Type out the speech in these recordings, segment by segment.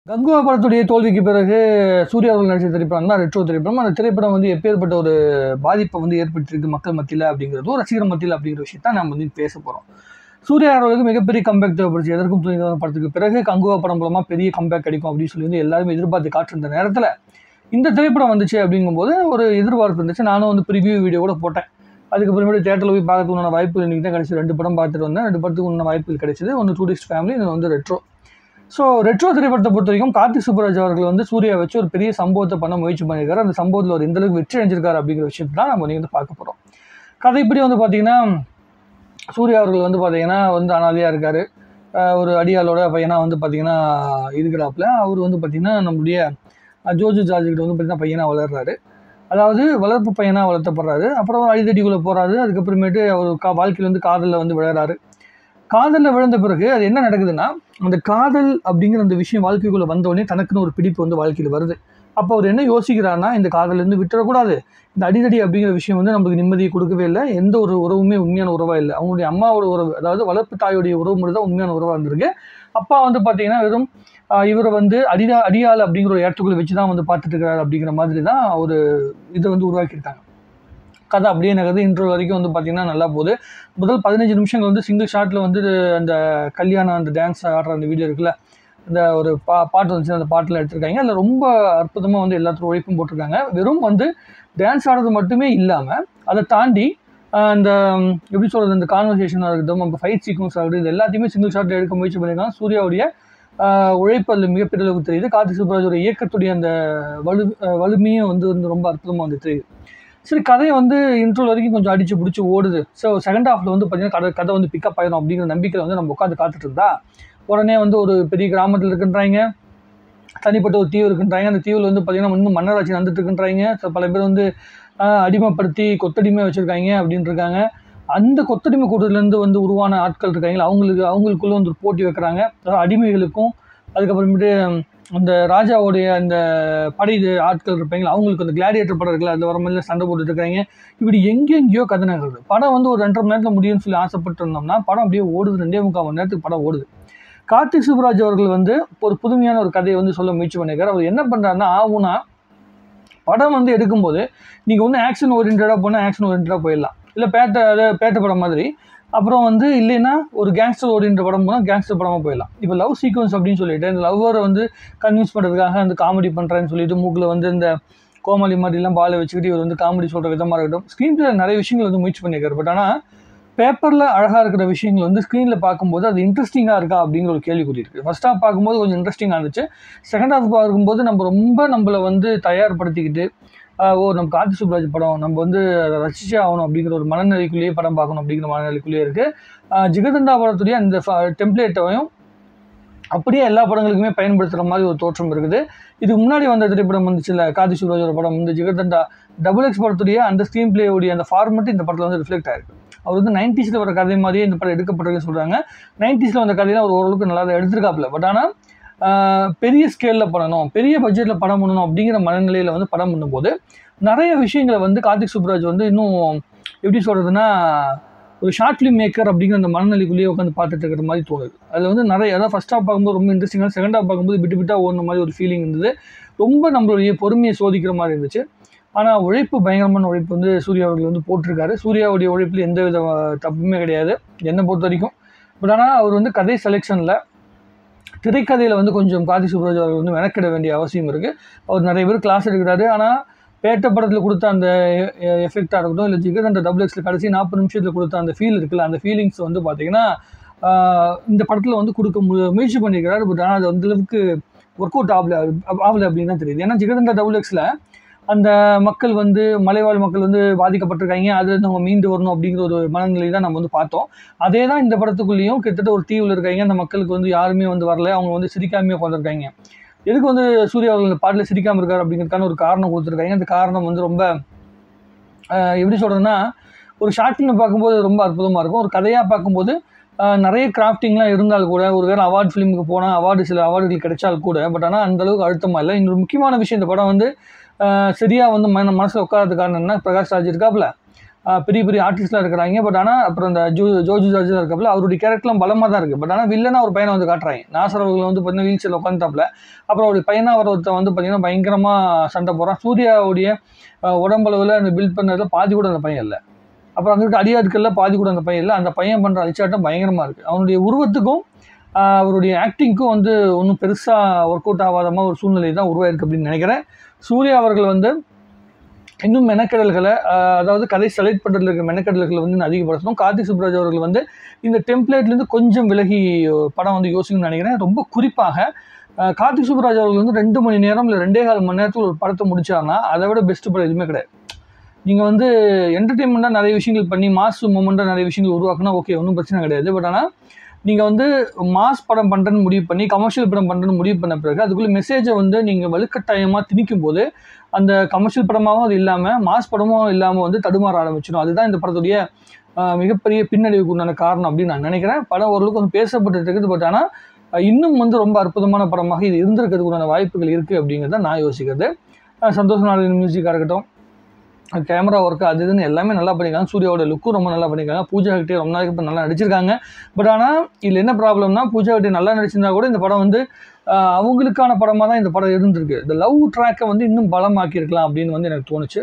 கங்குவா படத்துடைய தோல்விக்கு பிறகு சூர்யா அவர்கள் நடிச்ச திரைப்படம் தான் ரெட்ரோ திரைப்படம். அந்த திரைப்படம் வந்து எப்பேற்பட்ட ஒரு பாதிப்பை வந்து ஏற்படுத்தியிருக்கு மக்கள் மத்தியில் அப்படிங்கிறதும் ரசிகர் மத்தியில் அப்படிங்கிற விஷயத்தான் நம்ம வந்து பேச போகிறோம். சூர்யா அவர்களுக்கு மிகப்பெரிய கம்பேக் தேவைப்படுச்சு. எதற்கும் துணிவான படத்துக்கு பிறகு கங்குவா படம் மூலமாக பெரிய கம்பேக் கிடைக்கும் அப்படின்னு சொல்லி வந்து எல்லாருமே எதிர்பார்த்து காட்டிருந்த நேரத்தில் இந்த திரைப்படம் வந்துச்சு அப்படிங்கும்போது ஒரு எதிர்பார்ப்பு இருந்துச்சு. நானும் வந்து ப்ரிவியூ வீடியோ கூட போட்டேன். அதுக்கப்புறமேட்டு தேட்டரில் போய் பார்க்கறதுக்கான வாய்ப்பு இன்றைக்கி தான் கிடைச்சி 2 படம் பார்த்துட்டு வந்தேன். 2 படத்துக்கு உண்டான வாய்ப்புகள் கிடைச்சிது. ஒன்று டூரிஸ்ட் ஃபேமிலி, இன்னொன்று வந்து ரெட்ரோ. ஸோ ரெட்ரோ திரைப்படத்தை பொறுத்த வரைக்கும் கார்த்திக் சுப்புராஜ் அவர்கள் வந்து சூர்யா வச்சு ஒரு பெரிய சம்பவத்தை பண்ண முயற்சி பண்ணியிருக்காரு. அந்த சம்பவத்தில் ஒரு எந்தளவுக்கு வெற்றி அடைஞ்சிருக்காரு அப்படிங்கிற விஷயத்தை தான் நம்ம வந்து பார்க்க போகிறோம். கதைப்படி வந்து பார்த்திங்கன்னா சூர்யா அவர்கள் வந்து பார்த்திங்கன்னா வந்து அனாதையாக இருக்கார். ஒரு அடியாளோட பையனாக வந்து பார்த்திங்கன்னா இருக்கிறாப்புல. அவர் வந்து பார்த்திங்கன்னா நம்முடைய ஜோஜு ஜார்ஜுக்கிட்ட வந்து பார்த்திங்கன்னா பையனாக வளர்றாரு. அதாவது வளர்ப்பு பையனாக வளர்த்தப்படுறாரு. அப்புறம் அடிதடிக்குள்ளே போகிறாரு. அதுக்கப்புறமேட்டு அவர் வாழ்க்கையில் வந்து காதலில் வந்து விழுறாரு. காதலில் விழுந்த பிறகு அது என்ன நடக்குதுன்னா, அந்த காதல் அப்படிங்கிற அந்த விஷயம் வாழ்க்கைக்குள்ளே வந்தோடனே தனக்குன்னு ஒரு பிடிப்பு வந்து வாழ்க்கையில் வருது. அப்போ அவர் என்ன யோசிக்கிறாருன்னா, இந்த காதலேருந்து விட்டுறக்கூடாது. இந்த அடிதடி அப்படிங்கிற விஷயம் வந்து நம்மளுக்கு நிம்மதியை கொடுக்கவே இல்லை. எந்த ஒரு உறவுமே உண்மையான உறவாக இல்லை. அவங்களுடைய அம்மாவோட உறவு, அதாவது வளர்ப்பு தாயுடைய உறவு மட்டும் தான் உண்மையான உறவாக இருந்திருக்கு. அப்பா வந்து பார்த்தீங்கன்னா வெறும் இவரை வந்து அடியாள் அப்படிங்கிற ஒரு இடத்துக்குள்ளே வச்சு தான் வந்து பார்த்துட்டு இருக்கிறாரு அப்படிங்கிற மாதிரி தான் ஒரு இதை வந்து உருவாக்கியிருக்காங்க. கதை அப்படியே நகருது. இன்ட்ரோ வரைக்கும் வந்து பார்த்திங்கன்னா நல்லா போகுது. முதல் 15 நிமிஷங்கள் வந்து சிங்கிள் ஷாட்டில் வந்து அந்த கல்யாணம் அந்த டான்ஸ் ஆடுற அந்த வீடியோ இருக்குல்ல, அந்த ஒரு பாட்டு வந்துச்சு, அந்த பாட்டில் எடுத்திருக்காங்க. அதில் ரொம்ப அற்புதமாக வந்து எல்லாத்துக்கும் உழைப்பும் போட்டிருக்காங்க. வெறும் வந்து டான்ஸ் ஆடுறது மட்டுமே இல்லாமல் அதை தாண்டி அந்த எப்படி சொல்கிறது, இந்த கான்வர்சேஷனாக இருக்கட்டும், நம்ம ஃபைட் சீக்வன்ஸ் ஆகட்டும், இது எல்லாத்தையுமே சிங்கிள் ஷாட்டில் எடுக்க முயற்சி பண்ணியிருக்காங்க. சூர்யாவுடைய உழைப்பு அதில் மிகப்பெரிய அளவுக்கு தெரியுது. கார்த்திக் சுப்புராஜோட இயக்கத்துடைய அந்த வலிமையும் வந்து ரொம்ப அற்புதமாக வந்து தெரியுது. சரி, கதையை வந்து இன்ட்ரோல் வரைக்கும் கொஞ்சம் அடிச்சு பிடிச்சி ஓடுது. ஸோ செகண்ட் ஹாஃபில் வந்து பார்த்தீங்கன்னா கதை வந்து பிக்கப் ஆயிடும் அப்படிங்கிற நம்பிக்கையில் வந்து நம்ம உட்காந்து காத்துட்டு இருந்தா உடனே வந்து ஒரு பெரிய கிராமத்தில் இருக்குன்றாங்க, தனிப்பட்ட ஒரு தீவு இருக்குன்றாங்க. அந்த தீவில் வந்து பார்த்திங்கன்னா இன்னும் மன்னராட்சி நடந்துட்டு இருக்குன்றாங்க. ஸோ பல பேர் வந்து அடிமைப்படுத்தி கொத்தடிமை வச்சுருக்காங்க அப்படின்ட்டு இருக்காங்க. அந்த கொத்தடிமை கூட்டத்துலேருந்து வந்து உருவான ஆட்கள் இருக்காங்களா, அவங்களுக்குள்ளே வந்து ஒரு போட்டி வைக்கிறாங்க. அதாவது அடிமைகளுக்கும் அதுக்கப்புறமேட்டு அந்த ராஜாவுடைய அந்த படை ஆட்கள் இருப்பாங்களா, அவங்களுக்கு அந்த கிளாடியேட்டர் படம் இருக்குல்ல, அதில் வர மாதிரி சண்டை போட்டுட்டு இருக்காங்க. இப்படி எங்கெங்கேயோ கதை நகருது. படம் வந்து ஒரு 2.5 மணி நேரத்தில் முடியும்னு சொல்லி ஆசைப்பட்டு இருந்தோம்னா படம் அப்படியே ஓடுது. 2.25 மணி நேரத்துக்கு படம் ஓடுது. கார்த்திக் சுப்புராஜ் அவர்கள் வந்து ஒரு புதுமையான ஒரு கதையை வந்து சொல்ல முயற்சி பண்ணியிருக்காரு. அவர் என்ன பண்ணுறாருன்னா, ஆகுனா படம் வந்து எடுக்கும்போது நீங்கள் வந்து ஆக்ஷன் ஓரியன்டாக போனால் ஆக்ஷன் ஓரியன்டாக போயிடலாம், இல்லை பேட்டை படம் மாதிரி. அப்புறம் வந்து இல்லைன்னா ஒரு கேங்ஸ்டர் ஓரியன்ட் படம் போனால் கேங்ஸ்டர் படமாக போயிடலாம். இப்போ லவ் சீக்வன்ஸ் அப்படின்னு சொல்லிட்டு இந்த லவ்வரை வந்து கன்வின்ஸ் பண்ணுறதுக்காக அந்த காமெடி பண்ணுறேன்னு சொல்லிட்டு மூக்கில் வந்து இந்த கோமாளி மாதிரிலாம் பாலை வச்சுக்கிட்டு இவர் வந்து காமெடி சொல்கிற விதமாக இருக்கட்டும், ஸ்க்ரீன் பிளே நிறைய விஷயங்கள் வந்து முயற்சி பண்ணியிருக்காரு. பட் ஆனால் பேப்பரில் அழகாக இருக்கிற விஷயங்கள் வந்து ஸ்க்ரீனில் பார்க்கும்போது அது இன்ட்ரெஸ்டிங்காக இருக்கா அப்படிங்கிற ஒரு கேள்விக்குறி இருக்குது. ஃபர்ஸ்ட் ஹாஃப் பார்க்கும்போது கொஞ்சம் இன்ட்ரெஸ்டிங்காக இருந்துச்சு. செகண்ட் ஹாஃப் பார்க்கும்போது நம்மளை வந்து தயார்படுத்திக்கிட்டு நம்ம கார்த்திக் சுப்புராஜ் படம் நம்ம வந்து ரசிச்சே ஆகணும் அப்படிங்கிற ஒரு மனநிலைக்குள்ளேயே படம் பார்க்கணும் அப்படிங்கிற மனநிலைக்குள்ளேயே இருக்குது. ஜிகர்தண்டா படத்துடைய அந்த டெம்ப்ளேட்டையும் அப்படியே எல்லா படங்களுக்குமே பயன்படுத்துகிற மாதிரி ஒரு தோற்றம் இருக்குது. இதுக்கு முன்னாடி வந்த திரைப்படம் வந்துச்சுல்ல, கார்த்திக் சுப்புராஜோட படம் வந்து ஜிகர்தண்டா XX படத்துடைய அந்த ஸ்க்ரீன் பிளேவுடைய அந்த ஃபார்மெட் இந்த படத்தில் வந்து ரிஃப்ளெக்ட் ஆயிருக்கு. அவர் வந்து 90s வர கதை மாதிரியே இந்த படம் எடுக்கப்பட்டிருக்குன்னு சொல்கிறாங்க. 90s வந்த கதையெல்லாம் ஒரு ஓரளவுக்கு நல்லா தான் எடுத்திருக்காப்புல. பட் ஆனால் பெரிய ஸ்கேலில் பண்ணணும், பெரிய பட்ஜெட்டில் படம் பண்ணணும் அப்படிங்கிற மனநிலையில் வந்து படம் பண்ணும்போது நிறைய விஷயங்களை வந்து கார்த்திக் சுப்புராஜ் வந்து இன்னும் எப்படி சொல்கிறதுனா ஒரு ஷார்ட் ஃபிலிம் மேக்கர் அப்படிங்கிற அந்த மனநிலைக்குள்ளேயே உட்காந்து பார்த்துட்டு இருக்கிற மாதிரி தோணுது. அதில் வந்து நிறைய, அதாவது ஃபஸ்ட் ஹாஃப் பார்க்கும்போது ரொம்ப இன்ட்ரெஸ்டிங்காக, செகண்ட் ஹாஃப் பார்க்கும்போது விட்டாக ஓடுன மாதிரி ஒரு ஃபீலிங் இருந்தது. ரொம்ப நம்மளுடைய பொறுமையை சோதிக்கிற மாதிரி இருந்துச்சு. ஆனால் உழைப்பு, பயங்கரமான உழைப்பு வந்து சூர்யா அவர்கள் வந்து போட்டிருக்காரு. சூர்யாவுடைய உழைப்பில் எந்த வித தப்புமே கிடையாது என்னை பொறுத்த வரைக்கும். பட் ஆனால் அவர் வந்து கதை செலெக்ஷனில், திரைக்கதையில் வந்து கொஞ்சம் கார்த்திக் சுப்புராஜ் அவர்கள் வந்து மெனக்கிட வேண்டிய அவசியம் இருக்குது. அவர் நிறைய பேர் கிளாஸ் எடுக்கிறாரு. ஆனால் பேட்ட படத்தில் கொடுத்த அந்த எஃபெக்டாக இருக்கட்டும், இல்லை ஜிகர்தண்டா XXL கடைசி 40 நிமிஷத்தில் கொடுத்த அந்த ஃபீல் இருக்குல்ல, அந்த ஃபீலிங்ஸ் வந்து பார்த்திங்கன்னா இந்த படத்தில் வந்து கொடுக்க முயற்சி பண்ணியிருக்கிறாரு. பட் ஆனால் அது அந்தளவுக்கு ஒர்க் அவுட் ஆகலை அப்படின்னு தான் தெரியுது. ஏன்னா ஜிகர்தண்டா XXL அந்த மக்கள் வந்து மலைவாழ் மக்கள் வந்து பாதிக்கப்பட்டிருக்காங்க, அது நம்ம மீண்டு வரணும் அப்படிங்கிற ஒரு மனநிலை தான் நம்ம வந்து பார்த்தோம். அதே தான் இந்த படத்துக்குள்ளேயும் கிட்டத்தட்ட ஒரு தீவில் இருக்காங்க, அந்த மக்களுக்கு வந்து யாருமே வந்து வரல, அவங்க வந்து சிரிக்காமையே உட்காந்துருக்காங்க. எதுக்கு வந்து சூர்யா அவர்கள் பாட்டில் சிரிக்காமல் இருக்கார் அப்படிங்கிறதுக்கான ஒரு காரணம் கொடுத்துருக்காங்க. அந்த காரணம் வந்து ரொம்ப எப்படி சொல்கிறதுன்னா, ஒரு ஷார்ட் ஃபிலிம் பார்க்கும்போது ரொம்ப அற்புதமாக இருக்கும். ஒரு கதையாக பார்க்கும்போது நிறைய கிராஃப்டிங்லாம் இருந்தால் கூட, ஒரு வேளை அவார்டு ஃபிலிமுக்கு போனால் சில அவார்டுகள் கிடைச்சால் கூட, பட் ஆனால் அந்தளவுக்கு அழுத்தமாக இல்லை. இன்னொரு முக்கியமான விஷயம், இந்த படம் வந்து சரியாக வந்து மனசில் உட்காரது காரணம் என்ன, பிரகாஷ் ராஜ் இருக்காப்புல, பெரிய பெரிய ஆர்டிஸ்ட்லாம் இருக்கிறாங்க. பட் ஆனால் அப்புறம் இந்த ஜோஜு ஜார்ஜ் இருக்கப்பல அவருடைய கேரக்டர்லாம் பலமாக தான் இருக்குது. பட் ஆனால் வில்லனா ஒரு பையனை வந்து காட்டுறாங்க. நாசர் அவர்கள் வந்து பார்த்தீங்கன்னா வீல் சேரில் உட்காந்துட்டாப்புல. அப்புறம் அவருடைய பையனா வர ஒருத்தன் வந்து பார்த்தீங்கன்னா பயங்கரமாக சண்டை போடுறான். சூர்யாவுடைய உடம்பளவில் அந்த பில்ட் பண்ணதில் பாதி கூட அந்த பையன் இல்லை. அப்புறம் அங்கே இருக்க அடியாட்களில் பாதி கூட அந்த பையன் இல்லை. அந்த பையன் பண்ணுற அழிச்சாட்டம் பயங்கரமாக இருக்குது. அவனுடைய உருவத்துக்கும் அவருடைய ஆக்டிங்க்கும் வந்து ஒன்றும் பெருசாக ஒர்க் அவுட் ஆகாதமாக ஒரு சூழ்நிலை தான் உருவாயிருக்கு அப்படின்னு நினைக்கிறேன். சூர்யா அவர்கள் வந்து இன்னும் மெனக்கெடல்களை அதாவது கதை செலக்ட் பண்ணுறதுல இருக்க மெனக்கெடல்களை வந்து அதிகப்படுத்தணும். கார்த்திக் சுப்ராஜ் அவர்கள் வந்து இந்த டெம்ப்ளேட்லேருந்து கொஞ்சம் விலகி படம் வந்து யோசிக்கணும்னு நினைக்கிறேன். ரொம்ப குறிப்பாக கார்த்திக் சுப்ராஜ் அவர்கள் வந்து 2 மணி நேரம் இல்லை 2.25 மணி நேரத்தில் ஒரு படத்தை முடிச்சாருன்னா அதை விட பெஸ்ட் படம் எதுவுமே கிடையாது. நீங்கள் வந்து என்டர்டெயின்மெண்ட்டாக நிறைய விஷயங்கள் பண்ணி மாஸ் மூமெண்ட்டாக நிறைய விஷயங்கள் உருவாக்குனா ஓகே, ஒன்றும் பிரச்சனை கிடையாது. பட் ஆனால் நீங்கள் வந்து மாஸ் படம் பண்ணுறேன்னு முடிவு பண்ணி கமர்ஷியல் படம் பண்ணுறேன்னு முடிவு பண்ண பிறகு அதுக்குள்ளே மெசேஜை வந்து நீங்கள் வலுக்கட்டாயமாக திணிக்கும் போது அந்த கமர்ஷியல் படமாகவும் அது இல்லாமல் மாஸ் படமும் இல்லாமல் வந்து தடுமாற ஆரம்பிச்சிடும். அதுதான் இந்த படத்துடைய மிகப்பெரிய பின்னடைவுக்கு உண்டான காரணம் அப்படின்னு நான் நினைக்கிறேன். படம் ஓரளவுக்கு வந்து பேசப்பட்டு இருக்குது. பட் ஆனால் இன்னும் வந்து ரொம்ப அற்புதமான படமாக இது இருந்திருக்கிறதுக்கு உண்டான வாய்ப்புகள் இருக்குது அப்படிங்கிறத நான் யோசிக்கிறது. சந்தோஷ் நாராயணன் மியூசிக்காக இருக்கட்டும், கேமரா ஒர்க்கு அது இதுன்னு எல்லாமே நல்லா பண்ணியிருக்காங்க. சூர்யாவோட லுக்கும் ரொம்ப நல்லா பண்ணியிருக்காங்க. பூஜா ஹெக்டே ரொம்ப நாளைக்கு இப்போ நல்லா நடிச்சிருக்காங்க. பட் ஆனால் இதில் என்ன ப்ராப்ளம்னா பூஜா ஹெக்டே நல்லா நடிச்சிருந்தா கூட இந்த படம் வந்து அவங்களுக்கான படமாக தான் இந்த படம் இருந்திருக்கு. இந்த லவ் ட்ராக்கை வந்து இன்னும் பலமாக்கியிருக்கலாம் அப்படின்னு வந்து எனக்கு தோணுச்சு.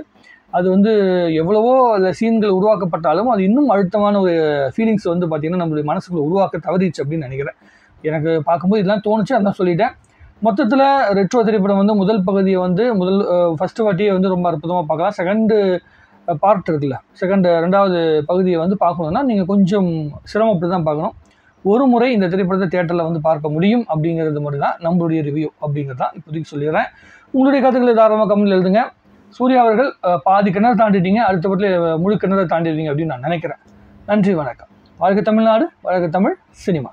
அது வந்து எவ்வளவோ அதில் சீன்கள் உருவாக்கப்பட்டாலும் அது இன்னும் அழுத்தமான ஒரு ஃபீலிங்ஸ் வந்து பார்த்திங்கன்னா நம்மளுடைய மனசுக்குள்ள உருவாக்க தவறிச்சு அப்படின்னு நினைக்கிறேன். எனக்கு பார்க்கும்போது இதெல்லாம் தோணுச்சு, அதான் சொல்லிட்டேன். மொத்தத்தில் ரெட்ரோ திரைப்படம் வந்து முதல் பகுதியை வந்து ஃபஸ்ட்டு வாட்டியை வந்து ரொம்ப அற்புதமாக பார்க்கலாம். செகண்டு பார்ட் இருக்குல்ல, ரெண்டாவது பகுதியை வந்து பார்க்கணுன்னா நீங்கள் கொஞ்சம் சிரமப்பட்டு தான் பார்க்கணும். ஒரு முறை இந்த திரைப்படத்தை தியேட்டரில் வந்து பார்க்க முடியும் அப்படிங்கிறது மட்டும் தான் நம்மளுடைய ரிவ்யூ அப்படிங்கிறது தான் இப்போதைக்கு சொல்லிடுறேன். உங்களுடைய கருத்துக்களை தாராளமாக கமெண்ட்டில் எழுதுங்க. சூர்யா அவர்கள் பாதி கிணறு தாண்டிட்டீங்க, அடுத்த படத்தில் முழு கிணறு தாண்டிடுவீங்க அப்படின்னு நான் நினைக்கிறேன். நன்றி, வணக்கம். வாழ்க தமிழ்நாடு, வாழ்க தமிழ் சினிமா.